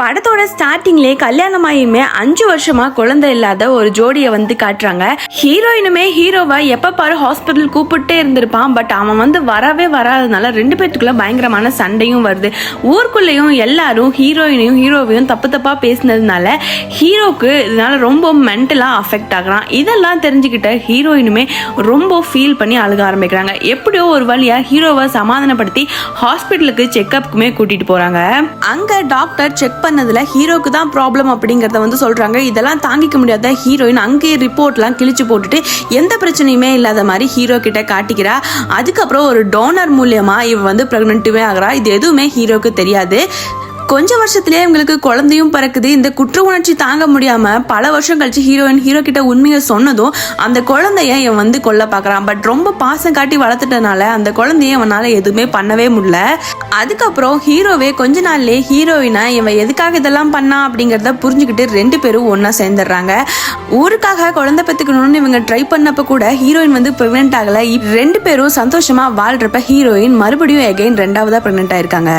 படத்தோட ஸ்டார்டிங்லேயே கல்யாணமாயுமே 5 வருஷமா குழந்தை இல்லாத ஒரு ஜோடியை வந்து காட்டுறாங்க. ஹீரோயினுமே ஹீரோவை எப்ப பாரு ஹாஸ்பிட்டல் கூப்பிட்டே இருந்திருப்பான். பட் அவன் வரவே வராதனால 2 பேத்துக்குள்ள பயங்கரமான சண்டையும் வருது. ஊருக்குள்ளேயும் எல்லாரும் ஹீரோயினையும் ஹீரோவையும் தப்பா பேசினதுனால ஹீரோக்கு இதனால ரொம்ப மென்டலா அஃபெக்ட் ஆகுறான். இதெல்லாம் தெரிஞ்சுக்கிட்ட ஹீரோயினுமே ரொம்ப ஃபீல் பண்ணி அழுக ஆரம்பிக்கிறாங்க. எப்படியோ ஒரு வழியா ஹீரோவை சமாதானப்படுத்தி ஹாஸ்பிட்டலுக்கு செக்அப்க்குமே கூட்டிட்டு போறாங்க. அங்க டாக்டர் செக் பண்ணதுல ஹீரோக்கு தான் ப்ராப்ளம் அப்படிங்கறத சொல்றாங்க. இதெல்லாம் தாங்கிக்க முடியாத ஹீரோயின் அங்கே ரிப்போர்ட்லாம் கிழிச்சு போட்டுட்டு எந்த பிரச்சனையுமே இல்லாத மாதிரி ஹீரோ கிட்ட காட்டிக்கிறா. அதுக்கப்புறம் ஒரு டோனர் மூலியமா இவ பிரெக்னென்ட்டுமே ஆகிறா. இது எதுவுமே ஹீரோக்கு தெரியாது. கொஞ்ச வருஷத்துலேயே இவங்களுக்கு குழந்தையும் பிறக்குது. இந்த குற்ற உணர்ச்சி தாங்க முடியாம பல வருஷம் கழிச்சு ஹீரோ கிட்ட உண்மையை சொன்னதும் அந்த குழந்தைய இவன் கொல்ல பாக்குறான். பட் ரொம்ப பாசம் காட்டி வளர்த்துட்டனால அந்த குழந்தைய அவனால எதுவுமே பண்ணவே முடியல. அதுக்கப்புறம் ஹீரோவே கொஞ்ச நாள்லயே ஹீரோயினை இவன் எதுக்காக இதெல்லாம் பண்ணா அப்படிங்கறத புரிஞ்சுக்கிட்டு 2 பேரும் ஒன்னா சேர்ந்துடுறாங்க. ஊருக்காக குழந்தை பெத்துக்கணும்னு இவங்க ட்ரை பண்ணப்ப கூட ஹீரோயின் பிரெக்னென்ட் ஆகல. 2 பேரும் சந்தோஷமா வாழ்றப்ப ஹீரோயின் மறுபடியும் எகைன் 2ஆவதா பிரெக்னென்ட் ஆயிருக்காங்க.